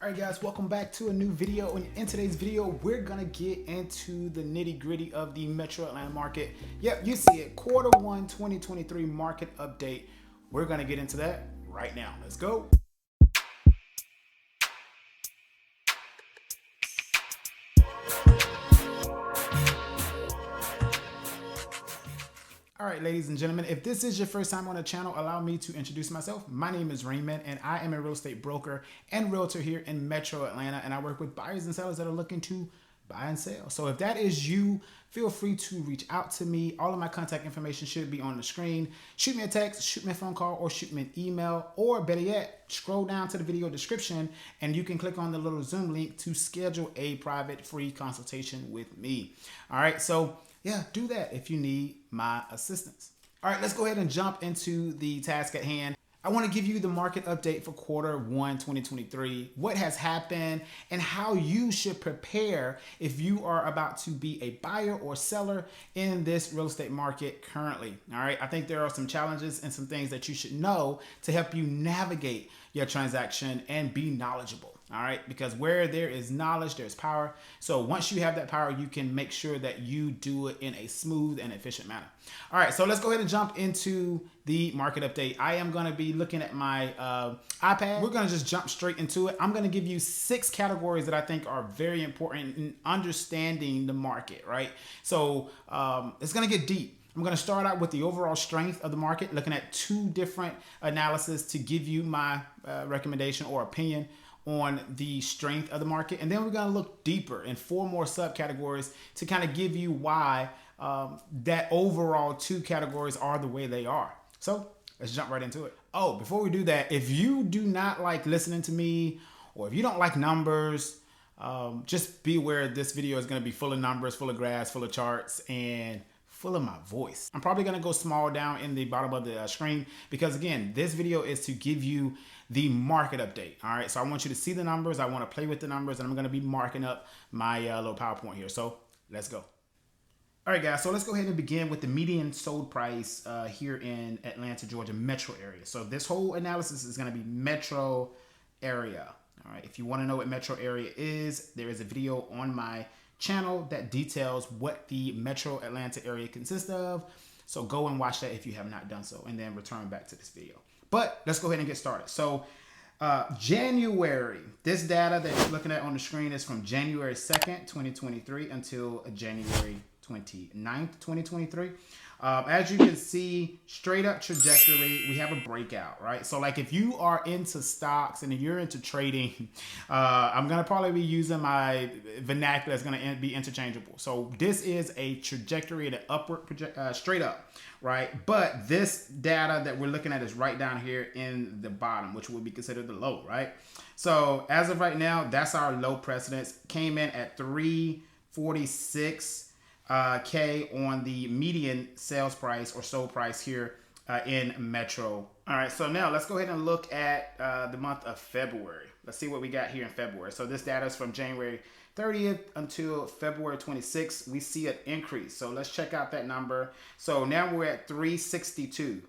All right guys, welcome back to a new video, and in today's video we're gonna get into the nitty-gritty of the Metro Atlanta market. Yep, you see it, Q1 2023 market update. We're gonna get into that right now. Let's go. All right, ladies and gentlemen, if this is your first time on the channel, allow me to introduce myself. My name is Raymond, and I am a real estate broker and realtor here in Metro Atlanta, and I work with buyers and sellers that are looking to buy and sell. So if that is you, feel free to reach out to me. All of my contact information should be on the screen. Shoot me a text, shoot me a phone call, or shoot me an email, or better yet, scroll down to the video description and you can click on the little Zoom link to schedule a private free consultation with me. All right, so yeah, do that if you need my assistance. All right, let's go ahead and jump into the task at hand. I want to give you the market update for Q1 2023, what has happened, and how you should prepare if you are about to be a buyer or seller in this real estate market currently. All right, I think there are some challenges and some things that you should know to help you navigate your transaction and be knowledgeable. All right, because where there is knowledge, there's power. So once you have that power, you can make sure that you do it in a smooth and efficient manner. All right, so let's go ahead and jump into the market update. I am going to be looking at my iPad. We're going to just jump straight into it. I'm going to give you 6 categories that I think are very important in understanding the market, right? So it's going to get deep. I'm going to start out with the overall strength of the market, looking at 2 different analyses to give you my recommendation or opinion on the strength of the market. And then we're going to look deeper in 4 more subcategories to kind of give you why that overall 2 categories are the way they are. So let's jump right into it. Oh, before we do that, if you do not like listening to me, or if you don't like numbers, just be aware this video is going to be full of numbers, full of graphs, full of charts, and full of my voice. I'm probably going to go small down in the bottom of the screen because, again, this video is to give you the market update. All right, so I want you to see the numbers. I want to play with the numbers, and I'm going to be marking up my little PowerPoint here. So let's go. All right, guys, so let's go ahead and begin with the median sold price here in Atlanta, Georgia metro area. So this whole analysis is going to be metro area. All right, if you want to know what metro area is, there is a video on my channel that details what the metro Atlanta area consists of. So go and watch that if you have not done so, and then return back to this video. But let's go ahead and get started. So January, this data that you're looking at on the screen is from January 2nd, 2023 until January 29th, 2023. As you can see, straight up trajectory, we have a breakout, right? So like if you are into stocks and if you're into trading, I'm going to probably be using my vernacular that's going to be interchangeable. So this is a trajectory, the upward straight up, right? But this data that we're looking at is right down here in the bottom, which would be considered the low, right? So as of right now, that's our low precedence. Came in at 346 K on the median sales price or sold price here in Metro. All right, so now let's go ahead and look at the month of February. Let's see what we got here in February. So this data is from January 30th until February 26th. We see an increase. So let's check out that number. So now we're at 362.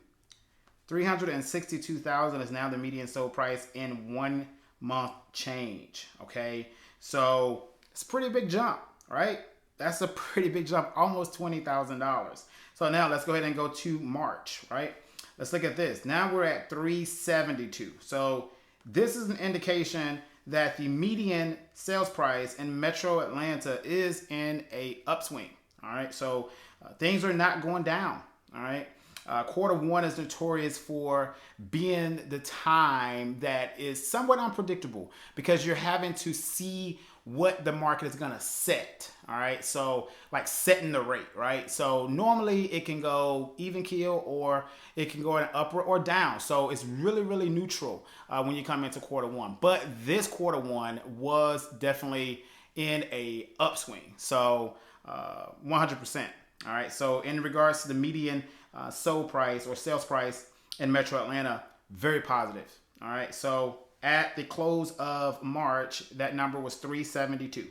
362,000 is now the median sold price in 1 month change. Okay, so it's a pretty big jump, right? That's a pretty big jump, almost $20,000. So now let's go ahead and go to March, right? Let's look at this. Now we're at 372. So this is an indication that the median sales price in Metro Atlanta is in a upswing. All right, so things are not going down. All right. Q1 is notorious for being the time that is somewhat unpredictable because you're having to see what the market is going to set. All right. So like setting the rate, right? So normally it can go even keel or it can go in upward or down. So it's really, really neutral when you come into Q1. But this Q1 was definitely in a upswing. So 100%. All right. So in regards to the median sold price or sales price in Metro Atlanta, very positive. All right. So at the close of March, that number was 372.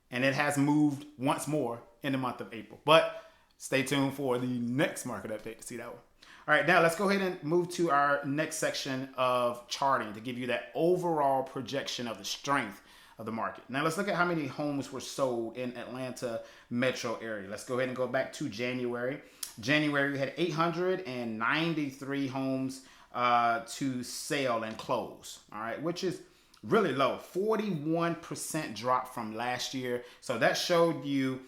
And it has moved once more in the month of April. But stay tuned for the next market update to see that one. All right, now let's go ahead and move to our next section of charting to give you that overall projection of the strength of the market. Now let's look at how many homes were sold in Atlanta metro area. Let's go ahead and go back to January. January, we had 893 homes to sell and close, all right, which is really low, 41% drop from last year. So that showed you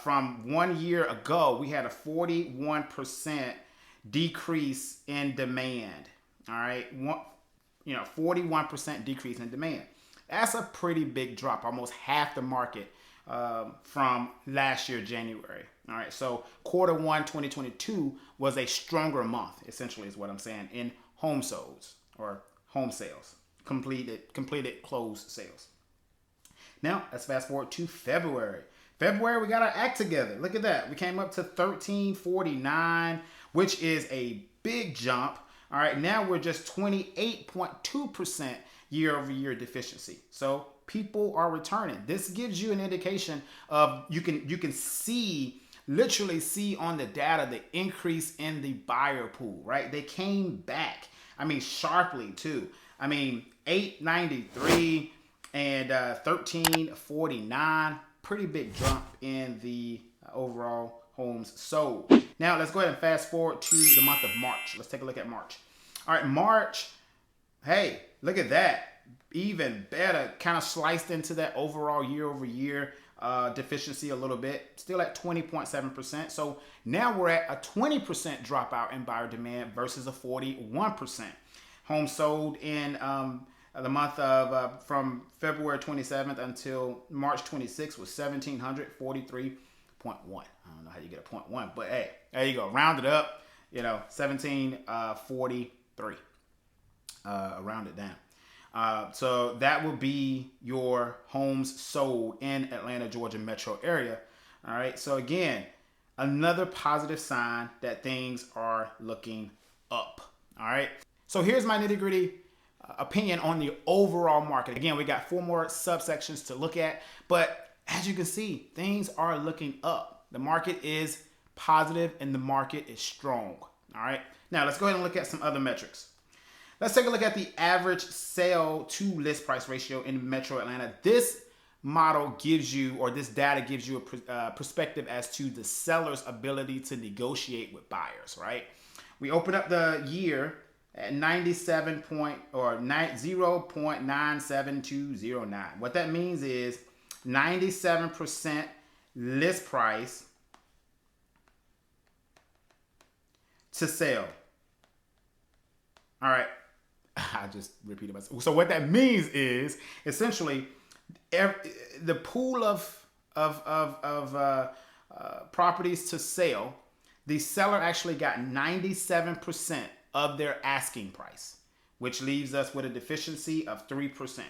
from 1 year ago, we had a 41% decrease in demand. All right, 41% decrease in demand. That's a pretty big drop, almost half the market from last year, January. All right, so Q1 2022 was a stronger month, essentially is what I'm saying, in home solds or home sales, completed closed sales. Now, let's fast forward to February. February, we got our act together. Look at that. We came up to 1349, which is a big jump. All right, now we're just 28.2% year-over-year deficiency. So people are returning. This gives you an indication of you can see, literally see on the data the increase in the buyer pool, right? They came back. I mean, sharply too. I mean, 893 and 1349, pretty big jump in the overall homes sold. Now let's go ahead and fast forward to the month of March. Let's take a look at March. All right, March, hey, look at that. Even better, kind of sliced into that overall year-over-year deficiency a little bit, still at 20.7%. So now we're at a 20% dropout in buyer demand versus a 41%. Homes sold in the month of from February 27th until March 26th was 1,743.1. I don't know how you get a 0.1, but hey, there you go. Round it up, 1,743. Round it down. So that will be your homes sold in Atlanta, Georgia metro area. All right. So again, another positive sign that things are looking up. All right. So here's my nitty gritty opinion on the overall market. Again, we got 4 more subsections to look at, but as you can see, things are looking up. The market is positive and the market is strong. All right. Now let's go ahead and look at some other metrics. Let's take a look at the average sale to list price ratio in Metro Atlanta. This model gives you, or this data gives you a perspective as to the seller's ability to negotiate with buyers, right? We open up the year at 0.97209. What that means is 97% list price to sell. All right. I just repeated myself. So what that means is essentially the pool of properties to sell, the seller actually got 97% of their asking price, which leaves us with a deficiency of 3%.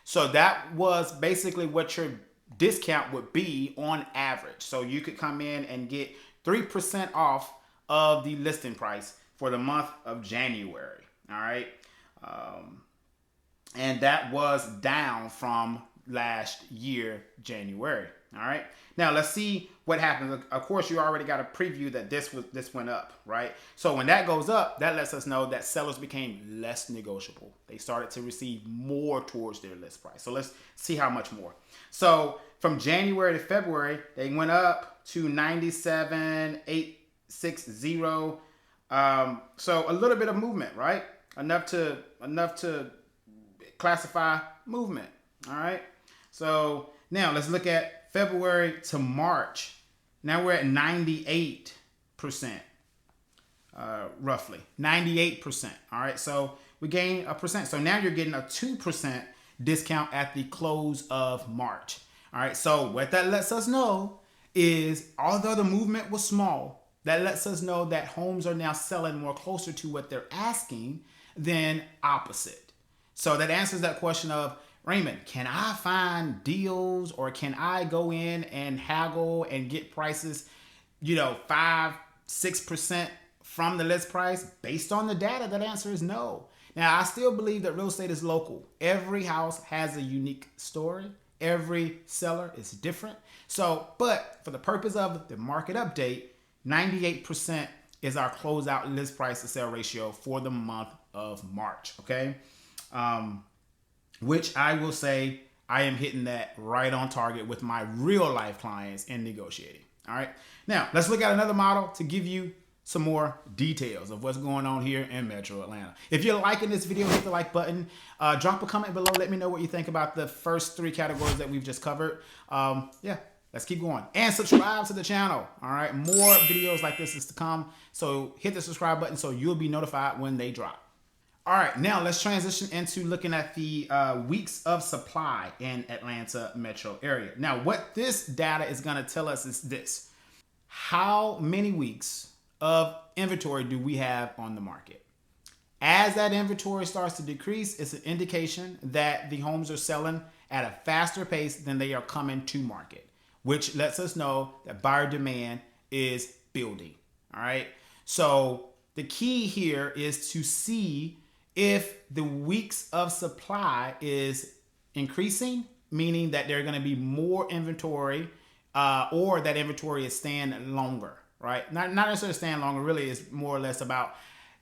So that was basically what your discount would be on average. So you could come in and get 3% off of the listing price for the month of January. All right. And that was down from last year, January. All right. Now let's see what happens. Of course, you already got a preview that this went up, right? So when that goes up, that lets us know that sellers became less negotiable. They started to receive more towards their list price. So let's see how much more. So from January to February, they went up to 97,860. So a little bit of movement, right? Enough to classify movement. All right. So now let's look at February to March. Now we're at 98%, roughly 98%. All right. So we gained a percent. So now you're getting a 2% discount at the close of March. All right. So what that lets us know is, although the movement was small, that lets us know that homes are now selling more closer to what they're asking than opposite. So that answers that question of, Raymond, can I find deals, or can I go in and haggle and get prices, 5-6% from the list price? Based on the data, that answer is no. Now, I still believe that real estate is local. Every house has a unique story. Every seller is different. So, but for the purpose of the market update, 98% is our closeout list price to sale ratio for the month of March. Okay. Which I will say I am hitting that right on target with my real life clients in negotiating. All right. Now let's look at another model to give you some more details of what's going on here in Metro Atlanta. If you're liking this video, hit the like button. Drop a comment below. Let me know what you think about the first 3 categories that we've just covered. Yeah, let's keep going. And subscribe to the channel. All right, more videos like this is to come. So hit the subscribe button so you'll be notified when they drop. All right, now let's transition into looking at the weeks of supply in Atlanta metro area. Now, what this data is going to tell us is this. How many weeks of inventory do we have on the market? As that inventory starts to decrease, it's an indication that the homes are selling at a faster pace than they are coming to market, which lets us know that buyer demand is building. All right. So the key here is to see if the weeks of supply is increasing, meaning that there are going to be more inventory or that inventory is staying longer. Right? Not necessarily staying longer, really is more or less about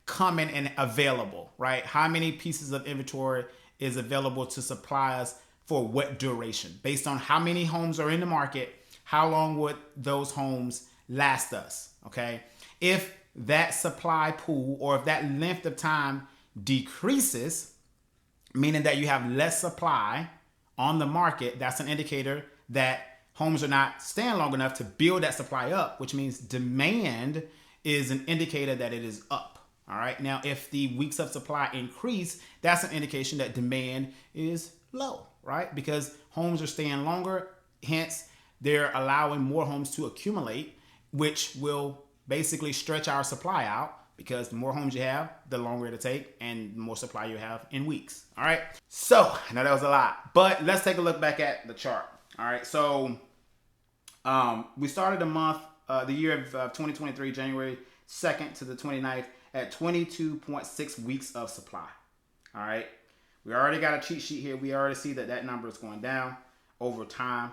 coming and available, right? How many pieces of inventory is available to supply us for what duration? Based on how many homes are in the market, how long would those homes last us, okay? If that supply pool or if that length of time decreases, meaning that you have less supply on the market, that's an indicator that homes are not staying long enough to build that supply up, which means demand is an indicator that it is up. All right. Now, if the weeks of supply increase, that's an indication that demand is low, right? Because homes are staying longer. Hence, they're allowing more homes to accumulate, which will basically stretch our supply out because the more homes you have, the longer it'll take and the more supply you have in weeks. All right. So I know that was a lot, but let's take a look back at the chart. All right. So we started the year of 2023, January 2nd to the 29th at 22.6 weeks of supply. All right. We already got a cheat sheet here. We already see that that number is going down over time.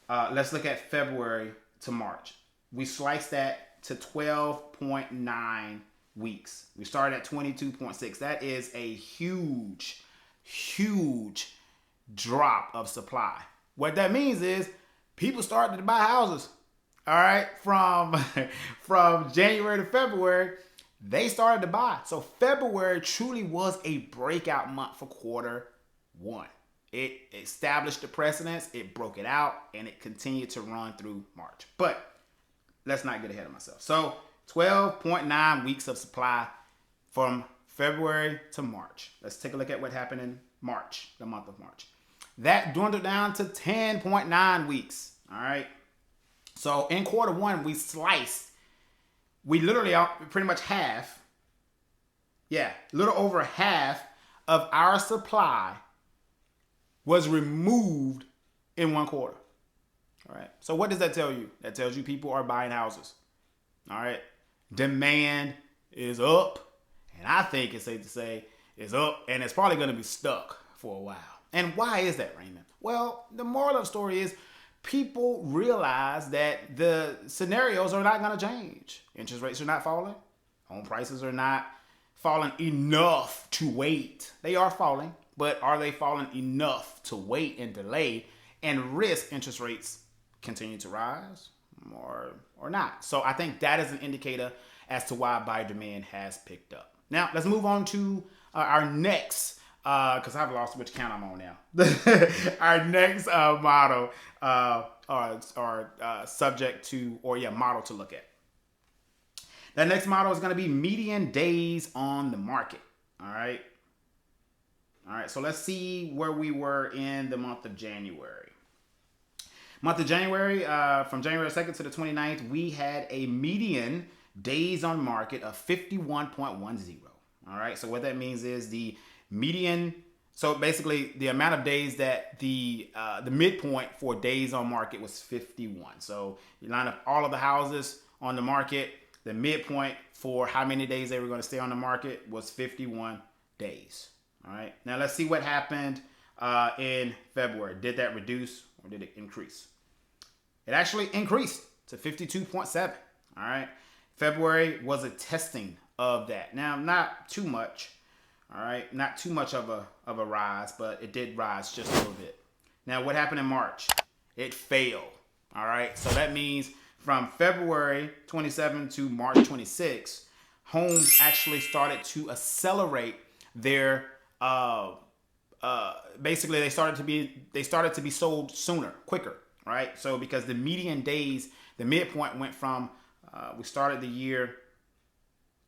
Let's look at February to March. We sliced that to 12.9 weeks. We started at 22.6. That is a huge, huge drop of supply. What that means is people started to buy houses. All right. From January to February, they started to buy. So February truly was a breakout month for quarter one. It established the precedence, it broke it out, and it continued to run through March. But let's not get ahead of myself. So 12.9 weeks of supply from February to March. Let's take a look at what happened in March, the month of March. That dwindled down to 10.9 weeks. All right. So in quarter one, we literally pretty much half. Yeah, a little over half of our supply was removed in one quarter. All right. So what does that tell you? That tells you people are buying houses. All right. Demand is up. And I think it's safe to say it's up and it's probably going to be stuck for a while. And why is that, Raymond? Well, the moral of the story is people realize that the scenarios are not going to change. Interest rates are not falling. Home prices are not falling enough to wait. They are falling, but are they falling enough to wait and delay and risk interest rates continue to rise or not? So I think that is an indicator as to why buyer demand has picked up. Now, let's move on to our next because I've lost which count I'm on now. Our next model or subject to, or yeah, model to look at. That next model is going to be median days on the market. All right. All right. So let's see where we were in the month of January. Month of January, from January 2nd to the 29th, we had a median days on market of 51.10. All right. So what that means is the median, so basically the amount of days that the midpoint for days on market was 51. So you line up all of the houses on the market, the midpoint for how many days they were going to stay on the market was 51 days. All right. Now let's see what happened in February. Did that reduce or did it increase? It actually increased to 52.7. All right. February was a testing of that. Now, not too much, all right, not too much of a rise, but it did rise just a little bit. Now, what happened in March? It failed, all right. So that means from February 27 to March 26, homes actually started to accelerate their basically they started to be sold sooner, quicker, right? So because the median days, the midpoint went from we started the year,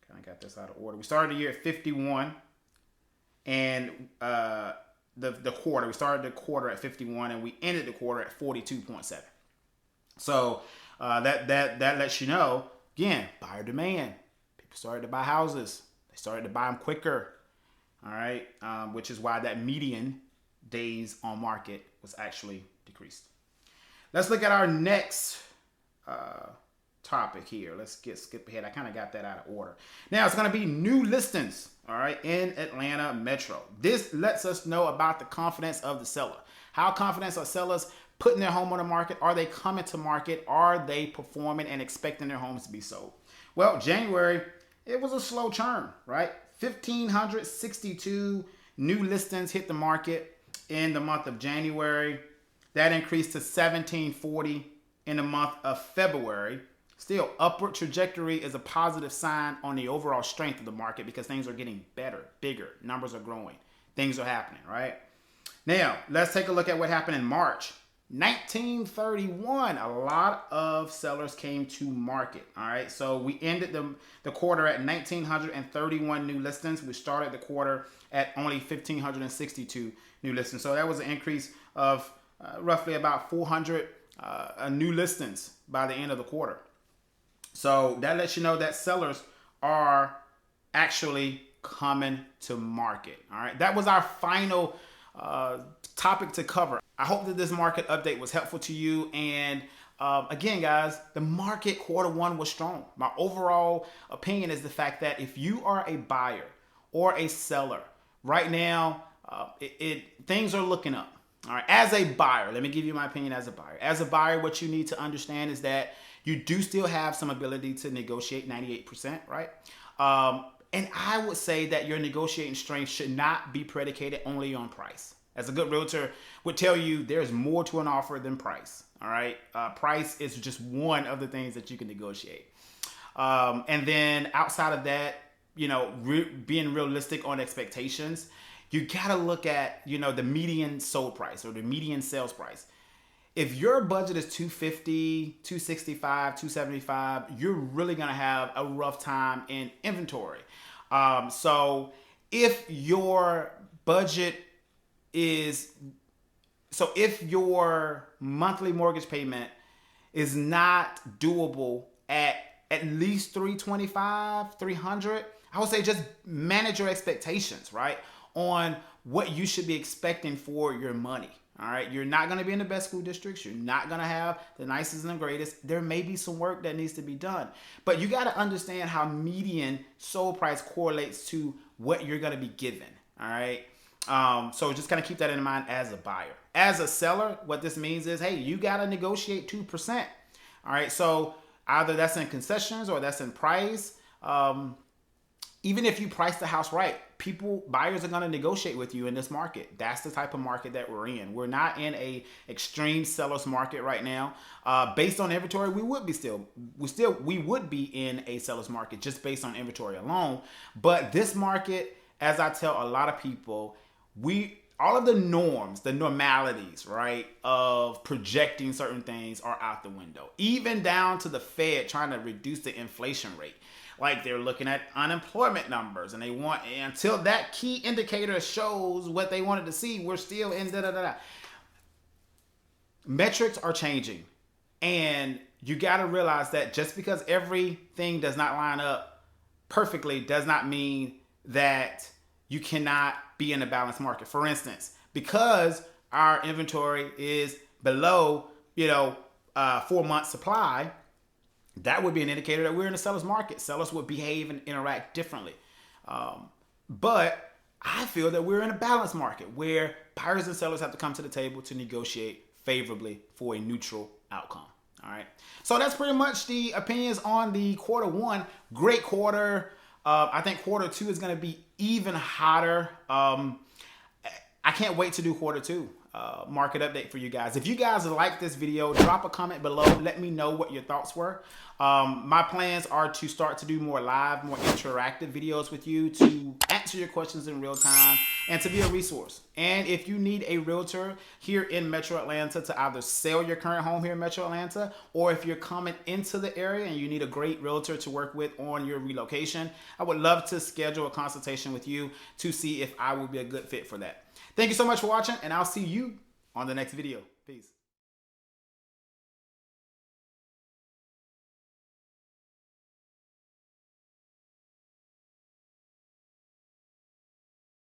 kind of got this out of order. We started the year at 51, and the quarter, we started the quarter at 51, and we ended the quarter at 42.7. So that lets you know, again, buyer demand. People started to buy houses. They started to buy them quicker. All right, which is why that median days on market was actually decreased. Let's look at our next topic here. Let's skip ahead. I kind of got that out of order. Now it's going to be new listings, all right, in Atlanta Metro. This lets us know about the confidence of the seller. How confident are sellers putting their home on the market? Are they coming to market? Are they performing and expecting their homes to be sold? Well, January, it was a slow churn, right? 1,562 new listings hit the market in the month of January. That increased to 1,740 in the month of February. Still, upward trajectory is a positive sign on the overall strength of the market because things are getting better, bigger, numbers are growing, things are happening, right? Now, let's take a look at what happened in March. 1931, a lot of sellers came to market, all right? So we ended the quarter at 1,931 new listings. We started the quarter at only 1,562 new listings. So that was an increase of roughly about 400 new listings by the end of the quarter. So that lets you know that sellers are actually coming to market. All right, that was our final topic to cover. I hope that this market update was helpful to you. And again, guys, the market Q1 was strong. My overall opinion is the fact that if you are a buyer or a seller right now, things are looking up. All right. As a buyer, let me give you my opinion as a buyer. As a buyer, what you need to understand is that you do still have some ability to negotiate 98%, right? And I would say that your negotiating strength should not be predicated only on price. As a good realtor would tell you, there's more to an offer than price. All right. Price is just one of the things that you can negotiate. And then outside of that, being realistic on expectations, you got to look at, the median sold price or the median sales price. If your budget is $250, $265, $275, you're really going to have a rough time in inventory. So if your budget if your monthly mortgage payment is not doable at least $325, $300, I would say just manage your expectations, right? On what you should be expecting for your money. All right. You're not going to be in the best school districts. You're not going to have the nicest and the greatest. There may be some work that needs to be done, but you got to understand how median sold price correlates to what you're going to be given. All right. So just kind of keep that in mind as a buyer. As a seller, what this means is, hey, you got to negotiate 2%. All right. So either that's in concessions or that's in price. Even if you price the house right, buyers are going to negotiate with you in this market. That's the type of market that we're in. We're not in a extreme seller's market right now. Based on inventory, we would be in a seller's market just based on inventory alone. But this market, as I tell a lot of people, all of the norms, the normalities, right, of projecting certain things are out the window. Even down to the Fed trying to reduce the inflation rate. Like they're looking at unemployment numbers and they want, until that key indicator shows what they wanted to see, we're still in da-da-da-da. Metrics are changing. And you got to realize that just because everything does not line up perfectly does not mean that you cannot be in a balanced market. For instance, because our inventory is below, 4 months supply, that would be an indicator that we're in a seller's market. Sellers would behave and interact differently. But I feel that we're in a balanced market where buyers and sellers have to come to the table to negotiate favorably for a neutral outcome. All right. So that's pretty much the opinions on the quarter one. Great quarter. I think quarter two is going to be even hotter. I can't wait to do quarter two. Market update for you guys. If you guys like this video, drop a comment below. Let me know what your thoughts were. My plans are to start to do more live, more interactive videos with you to answer your questions in real time and to be a resource. And if you need a realtor here in Metro Atlanta to either sell your current home here in Metro Atlanta, or if you're coming into the area and you need a great realtor to work with on your relocation, I would love to schedule a consultation with you to see if I will be a good fit for that. Thank you so much for watching, and I'll see you on the next video. Peace.